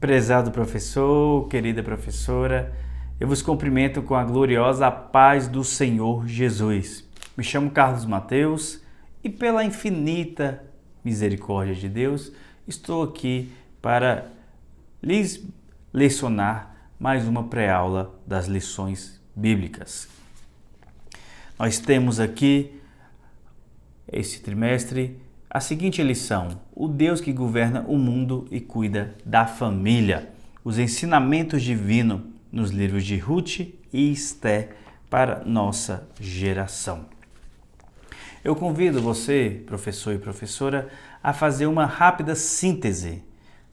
Prezado professor, querida professora, eu vos cumprimento com a gloriosa paz do Senhor Jesus. Me chamo Carlos Mateus e pela infinita misericórdia de Deus, estou aqui para lhes lecionar mais uma pré-aula das lições bíblicas. Nós temos aqui, esse trimestre, a seguinte lição: o Deus que governa o mundo e cuida da família. Os ensinamentos divinos nos livros de Ruth e Esté para nossa geração. Eu convido você, professor e professora, a fazer uma rápida síntese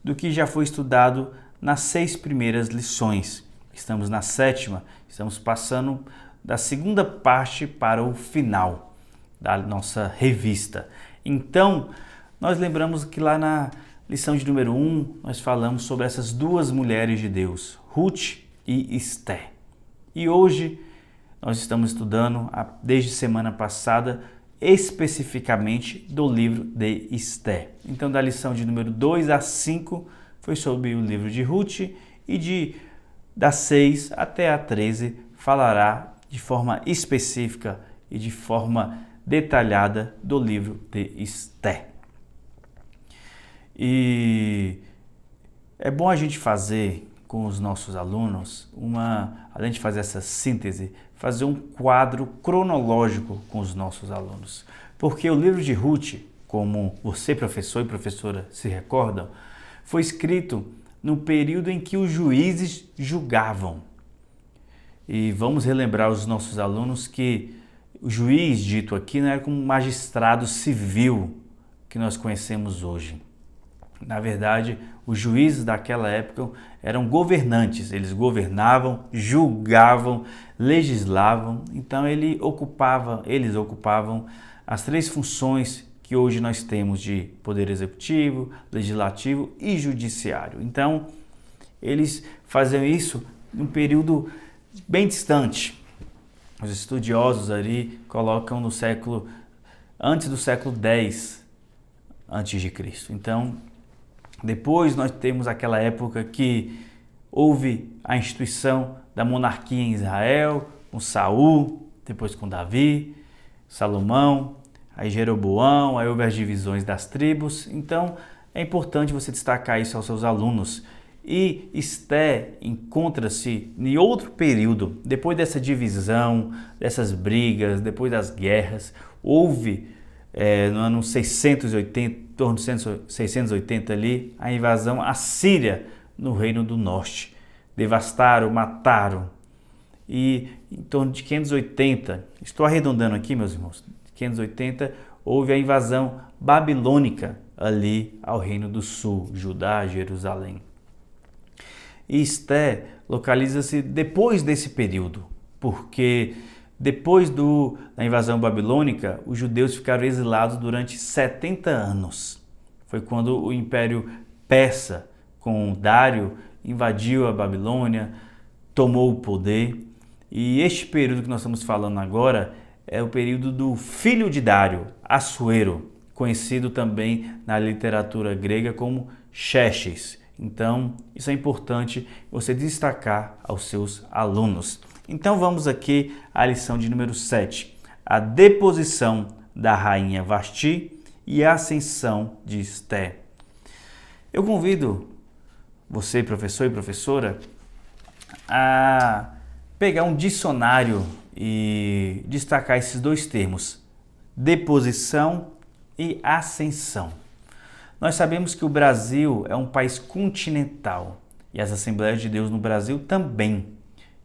do que já foi estudado nas 6 primeiras lições. Estamos na 7ª, estamos passando da segunda parte para o final da nossa revista. Então, nós lembramos que lá na lição de número 1, nós falamos sobre essas duas mulheres de Deus, Ruth e Esté. E hoje, nós estamos estudando, desde semana passada, especificamente do livro de Esté. Então, da lição de número 2 a 5, foi sobre o livro de Ruth, e da 6 até a 13, falará de forma específica e de forma detalhada do livro de Esté. E é bom a gente fazer com os nossos alunos, além de fazer essa síntese, fazer um quadro cronológico com os nossos alunos. Porque o livro de Ruth, como você, professor e professora, se recordam, foi escrito no período em que os juízes julgavam. E vamos relembrar os nossos alunos que o juiz dito aqui não era como um magistrado civil que nós conhecemos hoje. Na verdade, os juízes daquela época eram governantes, eles governavam, julgavam, legislavam, então eles ocupavam as 3 funções que hoje nós temos de poder executivo, legislativo e judiciário. Então, eles faziam isso num período bem distante. Os estudiosos ali colocam antes do século X antes de Cristo. Então, depois nós temos aquela época que houve a instituição da monarquia em Israel, com Saul, depois com Davi, Salomão, aí Jeroboão, aí houve as divisões das tribos. Então, é importante você destacar isso aos seus alunos. E Esté encontra-se em outro período, depois dessa divisão, dessas brigas, depois das guerras, houve no ano 680, em torno de 680 ali, a invasão assíria no Reino do Norte. Devastaram, mataram. E em torno de 580, estou arredondando aqui, meus irmãos, 580, houve a invasão babilônica ali ao Reino do Sul, Judá, Jerusalém. E Esté localiza-se depois desse período, porque depois da invasão babilônica, os judeus ficaram exilados durante 70 anos. Foi quando o Império Persa, com Dário, invadiu a Babilônia, tomou o poder. E este período que nós estamos falando agora é o período do filho de Dário, Assuero, conhecido também na literatura grega como Xerxes. Então, isso é importante você destacar aos seus alunos. Então, vamos aqui à lição de número 7, a deposição da rainha Vasti e a ascensão de Esté. Eu convido você, professor e professora, a pegar um dicionário e destacar esses 2 termos, deposição e ascensão. Nós sabemos que o Brasil é um país continental e as Assembleias de Deus no Brasil também.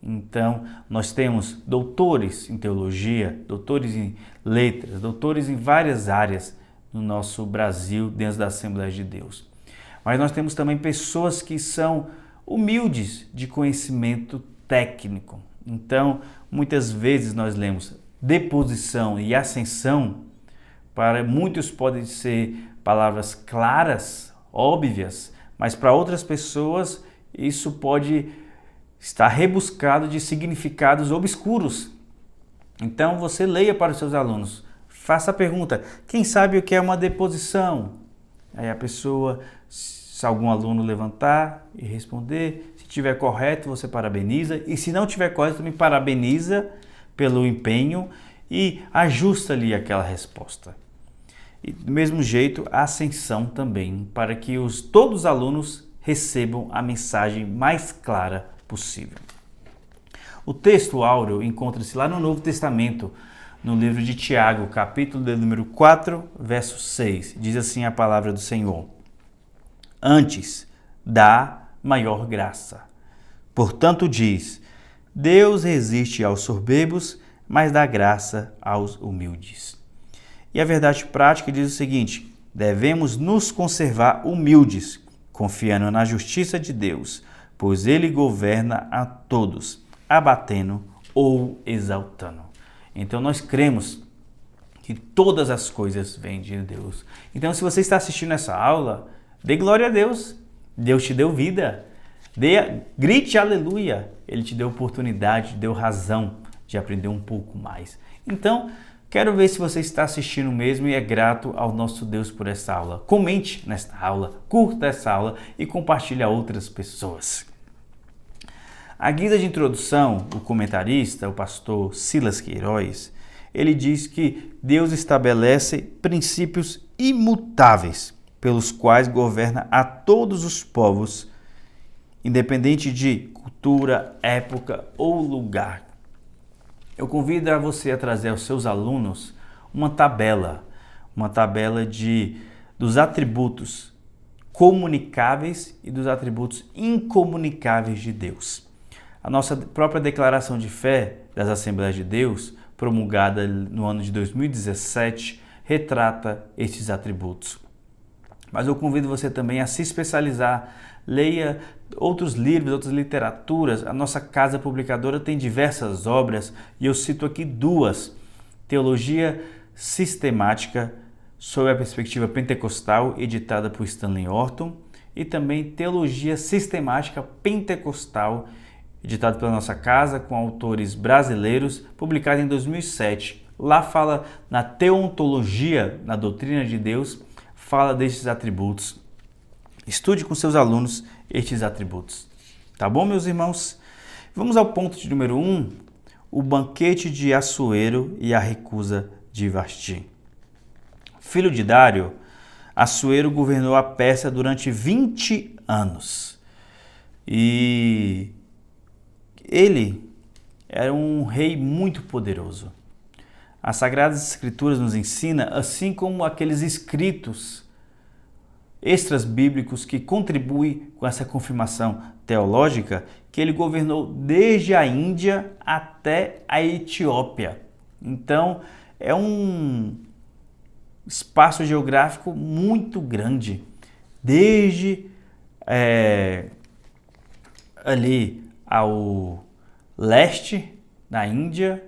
Então, nós temos doutores em teologia, doutores em letras, doutores em várias áreas no nosso Brasil, dentro da Assembleia de Deus. Mas nós temos também pessoas que são humildes de conhecimento técnico. Então, muitas vezes nós lemos deposição e ascensão, para muitos podem ser palavras claras, óbvias, mas para outras pessoas isso pode estar rebuscado de significados obscuros. Então você leia para os seus alunos, faça a pergunta: quem sabe o que é uma deposição? Aí a pessoa Se algum aluno levantar e responder, se tiver correto, você parabeniza. E se não tiver correto, também parabeniza pelo empenho e ajusta ali aquela resposta. E do mesmo jeito, a ascensão também, para que todos os alunos recebam a mensagem mais clara possível. O texto áureo encontra-se lá no Novo Testamento, no livro de Tiago, capítulo de número 4, verso 6. Diz assim a palavra do Senhor: Antes, dá maior graça. Portanto diz, Deus resiste aos soberbos, mas dá graça aos humildes. E a verdade prática diz o seguinte: devemos nos conservar humildes, confiando na justiça de Deus, pois Ele governa a todos, abatendo ou exaltando. Então nós cremos que todas as coisas vêm de Deus. Então se você está assistindo essa aula, dê glória a Deus. Deus te deu vida. Grite aleluia. Ele te deu oportunidade, deu razão de aprender um pouco mais. Então, quero ver se você está assistindo mesmo e é grato ao nosso Deus por essa aula. Comente nesta aula, curta essa aula e compartilhe a outras pessoas. A guisa de introdução, o comentarista, o pastor Silas Queiroz, ele diz que Deus estabelece princípios imutáveis pelos quais governa a todos os povos, independente de cultura, época ou lugar. Eu convido a você a trazer aos seus alunos uma tabela dos atributos comunicáveis e dos atributos incomunicáveis de Deus. A nossa própria declaração de fé das Assembleias de Deus, promulgada no ano de 2017, retrata estes atributos. Mas eu convido você também a se especializar, leia outros livros, outras literaturas. A nossa casa publicadora tem diversas obras e eu cito aqui duas: Teologia Sistemática sob a Perspectiva Pentecostal, editada por Stanley Orton, e também Teologia Sistemática Pentecostal, editado pela nossa casa, com autores brasileiros, publicado em 2007. Lá fala na teontologia, na doutrina de Deus, fala destes atributos. Estude com seus alunos estes atributos. Tá bom, meus irmãos? Vamos ao ponto de número 1, o banquete de Assuero e a recusa de Vasti. Filho de Dário, Assuero governou a Pérsia durante 20 anos. E ele era um rei muito poderoso. As Sagradas Escrituras nos ensina, assim como aqueles escritos extras bíblicos que contribuem com essa confirmação teológica, que ele governou desde a Índia até a Etiópia. Então, é um espaço geográfico muito grande, desde ali ao leste da Índia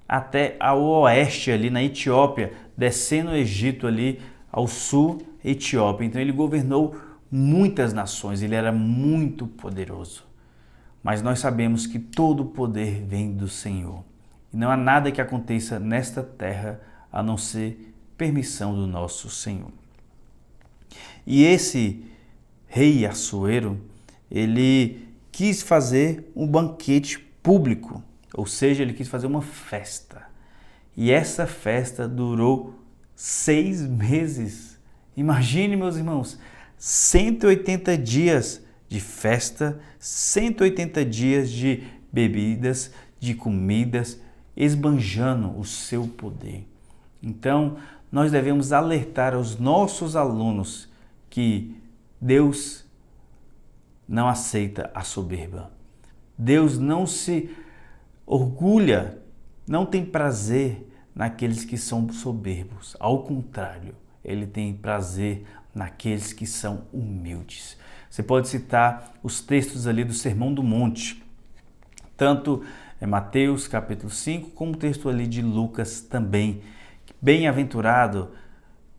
até ao oeste ali na Etiópia, descendo o Egito ali ao sul, Etiópia. Então ele governou muitas nações, ele era muito poderoso. Mas nós sabemos que todo o poder vem do Senhor. E não há nada que aconteça nesta terra a não ser permissão do nosso Senhor. E esse rei Assuero, ele quis fazer um banquete público, ou seja, ele quis fazer uma festa. E essa festa durou 6 meses. Imagine, meus irmãos, 180 dias de festa, 180 dias de bebidas, de comidas, esbanjando o seu poder. Então, nós devemos alertar aos nossos alunos que Deus não aceita a soberba. Deus não se orgulha, não tem prazer naqueles que são soberbos. Ao contrário, ele tem prazer naqueles que são humildes. Você pode citar os textos ali do Sermão do Monte, tanto em Mateus capítulo 5, como o texto ali de Lucas também. Bem-aventurado,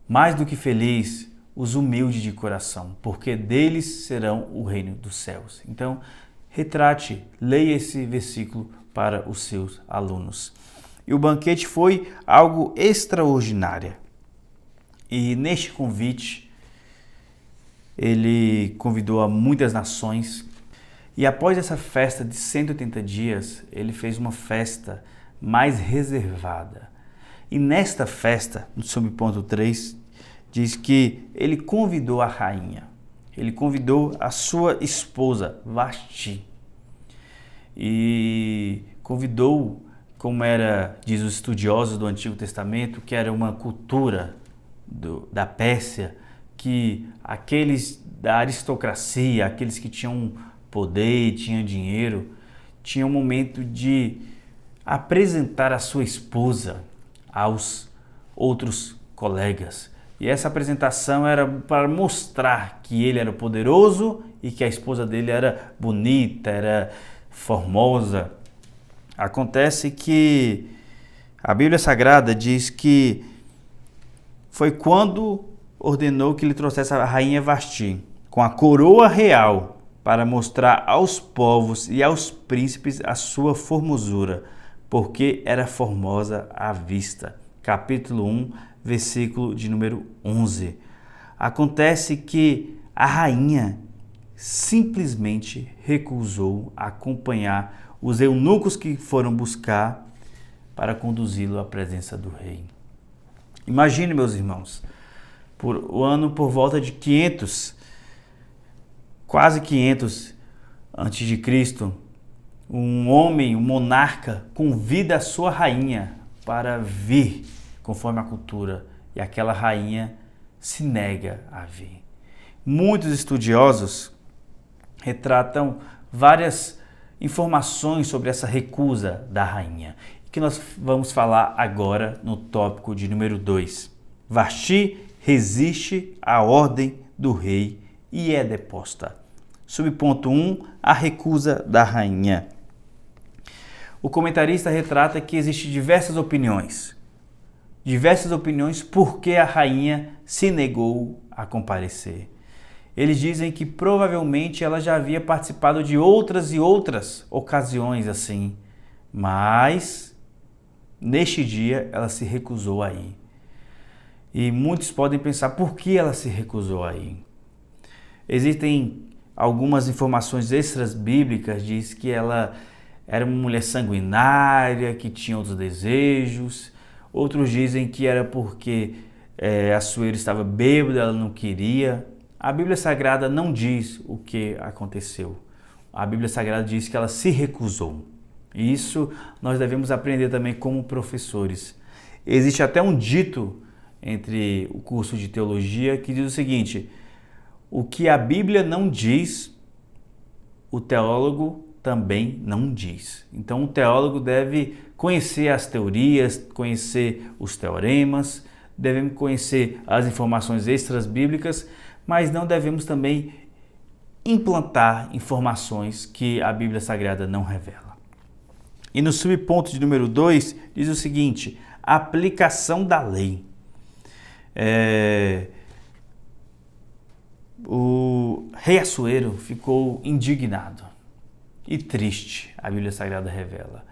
mais do que feliz, os humildes de coração, porque deles serão o reino dos céus. Então, retrate, leia esse versículo para os seus alunos. E o banquete foi algo extraordinário. E neste convite, ele convidou a muitas nações e após essa festa de 180 dias, ele fez uma festa mais reservada. E nesta festa, no subponto 3, diz que ele convidou a rainha, ele convidou a sua esposa, Vasti, e convidou, como era, diz os estudiosos do Antigo Testamento, que era uma cultura da Pérsia, que aqueles da aristocracia, aqueles que tinham poder, tinham dinheiro, tinham um momento de apresentar a sua esposa aos outros colegas. E essa apresentação era para mostrar que ele era poderoso e que a esposa dele era bonita, era formosa. Acontece que a Bíblia Sagrada diz que foi quando ordenou que ele trouxesse a rainha Vasti com a coroa real para mostrar aos povos e aos príncipes a sua formosura, porque era formosa à vista. Capítulo 1, versículo de número 11. Acontece que a rainha simplesmente recusou acompanhar os eunucos que foram buscar para conduzi-lo à presença do rei. Imagine, meus irmãos, o ano por volta de 500, quase 500 antes de Cristo, um homem, um monarca, convida a sua rainha para vir conforme a cultura e aquela rainha se nega a vir. Muitos estudiosos retratam várias informações sobre essa recusa da rainha, que nós vamos falar agora no tópico de número 2. Vasti resiste à ordem do rei e é deposta. Subponto 1, a recusa da rainha. O comentarista retrata que existem diversas opiniões por que a rainha se negou a comparecer. Eles dizem que provavelmente ela já havia participado de outras e outras ocasiões assim, mas neste dia ela se recusou a ir. E muitos podem pensar por que ela se recusou a ir. Existem algumas informações extras bíblicas, diz que ela era uma mulher sanguinária, que tinha outros desejos. Outros dizem que era porque Assuero estava bêbada, ela não queria. A Bíblia Sagrada não diz o que aconteceu. A Bíblia Sagrada diz que ela se recusou. Isso nós devemos aprender também como professores. Existe até um dito entre o curso de teologia que diz o seguinte: o que a Bíblia não diz, o teólogo também não diz. Então o teólogo deve conhecer as teorias, conhecer os teoremas, devemos conhecer as informações extras bíblicas, mas não devemos também implantar informações que a Bíblia Sagrada não revela. E no subponto de número 2 diz o seguinte: a aplicação da lei. O rei Assuero ficou indignado e triste, a Bíblia Sagrada revela.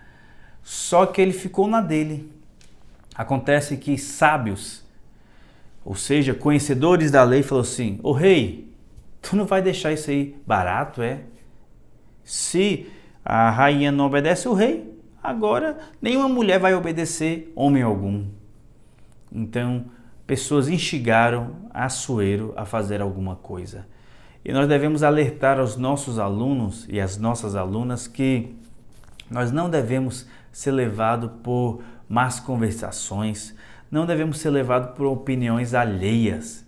Só que ele ficou na dele. Acontece que sábios, ou seja, conhecedores da lei, falaram assim: ô rei, tu não vai deixar isso aí barato, é? Se a rainha não obedece o rei, agora nenhuma mulher vai obedecer homem algum. Então, pessoas instigaram Assuero a fazer alguma coisa. E nós devemos alertar aos nossos alunos e às nossas alunas que nós não devemos ser levados por más conversações, não devemos ser levados por opiniões alheias.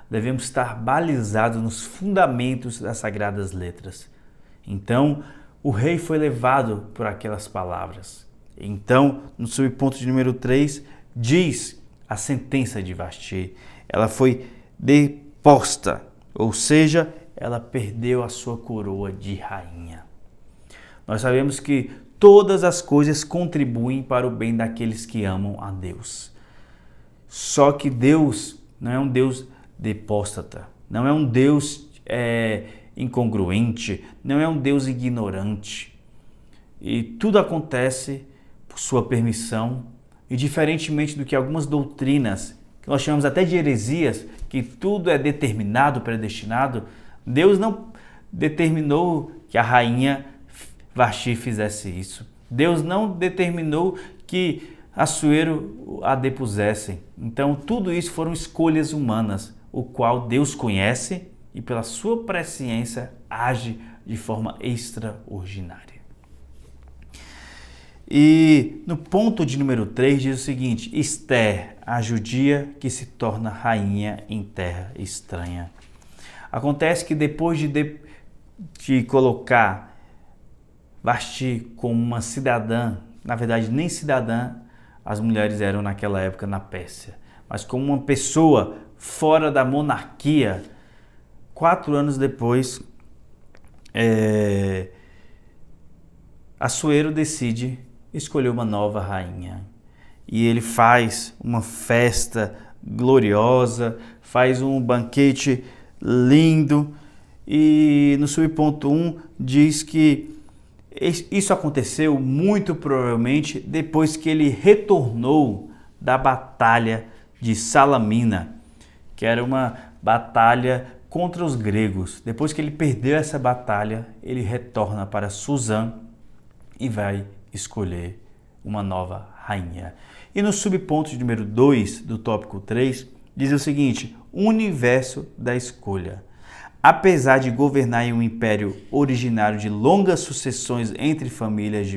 Devemos estar balizados nos fundamentos das Sagradas Letras. Então, o rei foi levado por aquelas palavras. Então, no subponto de número 3, diz a sentença de Vasti. Ela foi deposta, ou seja, ela perdeu a sua coroa de rainha. Nós sabemos que todas as coisas contribuem para o bem daqueles que amam a Deus. Só que Deus não é um Deus depóstata, não é um Deus incongruente, não é um Deus ignorante. E tudo acontece por sua permissão e diferentemente do que algumas doutrinas, que nós chamamos até de heresias, que tudo é determinado, predestinado, Deus não determinou que a rainha Vasti fizesse isso. Deus não determinou que Assuero a depusessem. Então, tudo isso foram escolhas humanas, o qual Deus conhece e pela sua presciência age de forma extraordinária. E no ponto de número 3 diz o seguinte: Ester, a judia que se torna rainha em terra estranha. Acontece que depois de colocar Vasti como uma cidadã, na verdade nem cidadã as mulheres eram naquela época na Pérsia, mas como uma pessoa fora da monarquia, 4 anos depois, Assuero decide escolher uma nova rainha. E ele faz uma festa gloriosa, faz um banquete lindo, e no subponto 1 diz que isso aconteceu muito provavelmente depois que ele retornou da batalha de Salamina, que era uma batalha contra os gregos. Depois que ele perdeu essa batalha, ele retorna para Suzã e vai escolher uma nova rainha. E no subponto de número 2 do tópico 3, diz o seguinte: o universo da escolha. Apesar de governar em um império originário de longas sucessões entre famílias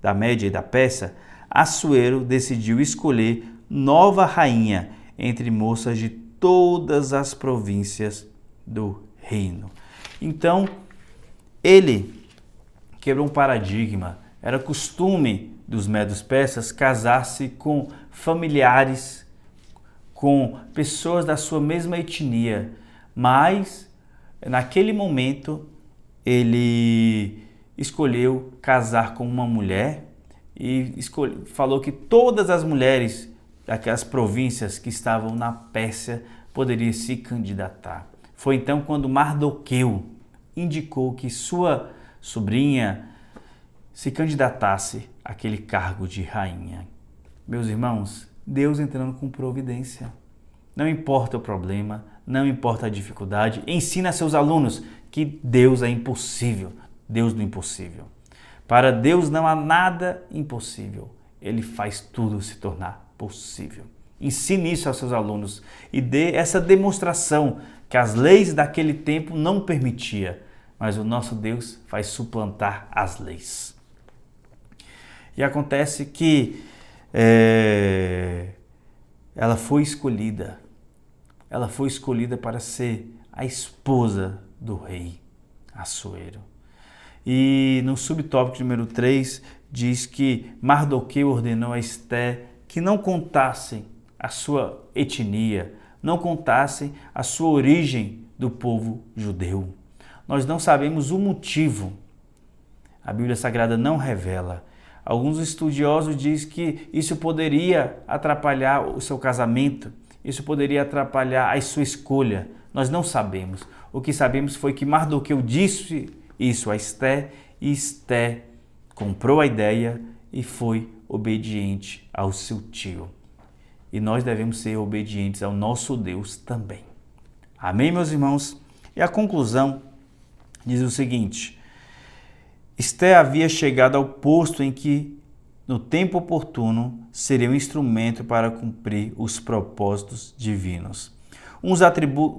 da Média e da Pérsia, Assuero decidiu escolher nova rainha entre moças de todas as províncias do reino. Então, ele quebrou um paradigma. Era costume dos medos persas casar-se com familiares, com pessoas da sua mesma etnia, mas naquele momento ele escolheu casar com uma mulher e falou que todas as mulheres daquelas províncias que estavam na Pérsia poderiam se candidatar. Foi então quando Mardoqueu indicou que sua sobrinha se candidatasse àquele cargo de rainha. Meus irmãos, Deus entrando com providência. Não importa o problema, não importa a dificuldade, ensina a seus alunos que Deus é impossível, Deus do impossível. Para Deus não há nada impossível, Ele faz tudo se tornar possível. Ensine isso aos seus alunos e dê essa demonstração que as leis daquele tempo não permitiam, mas o nosso Deus faz suplantar as leis. E acontece que ela foi escolhida para ser a esposa do rei Assuero. E no subtópico número 3 diz que Mardoqueu ordenou a Ester que não contassem a sua etnia, não contassem a sua origem do povo judeu. Nós não sabemos o motivo. A Bíblia Sagrada não revela. Alguns estudiosos dizem que isso poderia atrapalhar o seu casamento, isso poderia atrapalhar a sua escolha. Nós não sabemos. O que sabemos foi que Mardoqueu disse isso a Ester e Ester comprou a ideia e foi obediente ao seu tio. E nós devemos ser obedientes ao nosso Deus também. Amém, meus irmãos? E a conclusão diz o seguinte: Ester havia chegado ao posto em que, no tempo oportuno, seria um instrumento para cumprir os propósitos divinos. Um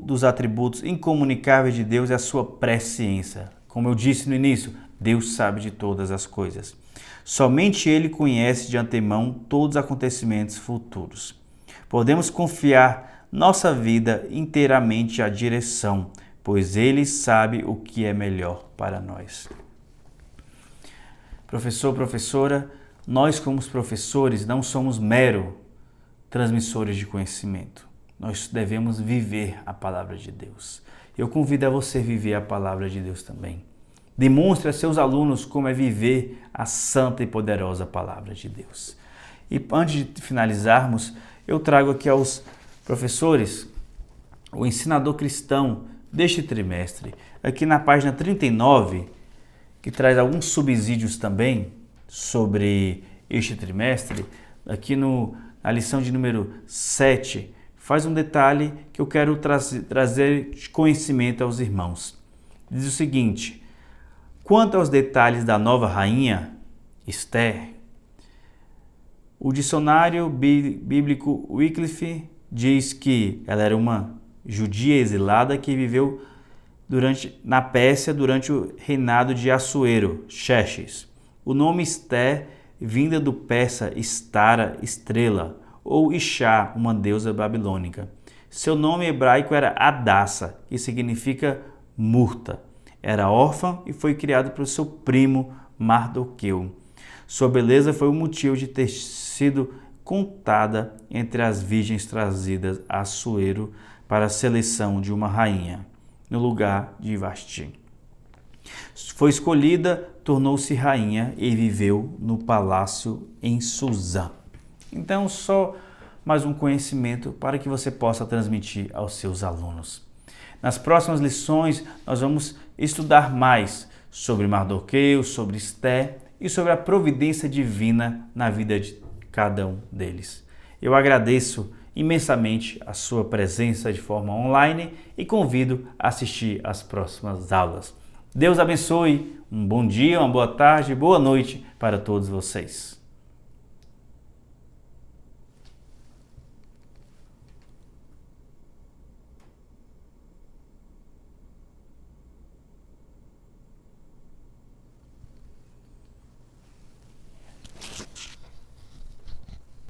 dos atributos incomunicáveis de Deus é a sua presciência. Como eu disse no início, Deus sabe de todas as coisas. Somente Ele conhece de antemão todos os acontecimentos futuros. Podemos confiar nossa vida inteiramente à direção, pois Ele sabe o que é melhor para nós. Professor, professora, nós como professores não somos mero transmissores de conhecimento. Nós devemos viver a palavra de Deus. Eu convido a você viver a palavra de Deus também. Demonstre a seus alunos como é viver a santa e poderosa palavra de Deus. E antes de finalizarmos, eu trago aqui aos professores o ensinador cristão deste trimestre. Aqui na página 39, que traz alguns subsídios também sobre este trimestre. Aqui na lição de número 7, faz um detalhe que eu quero trazer de conhecimento aos irmãos. Diz o seguinte: quanto aos detalhes da nova rainha, Esther, o dicionário bíblico Wycliffe diz que ela era uma judia exilada que viveu na Pérsia durante o reinado de Assuero, Xerxes. O nome Esther, vinda do persa Stara, estrela, ou Ixá, uma deusa babilônica. Seu nome hebraico era Adassa, que significa murta. Era órfã e foi criado por seu primo Mardoqueu. Sua beleza foi o motivo de ter sido contada entre as virgens trazidas a Assuero para a seleção de uma rainha, no lugar de Vasti. Foi escolhida, tornou-se rainha e viveu no palácio em Suzã. Então, só mais um conhecimento para que você possa transmitir aos seus alunos. Nas próximas lições, nós vamos estudar mais sobre Mardoqueu, sobre Esther e sobre a providência divina na vida de cada um deles. Eu agradeço imensamente a sua presença de forma online e convido a assistir às próximas aulas. Deus abençoe, um bom dia, uma boa tarde, boa noite para todos vocês.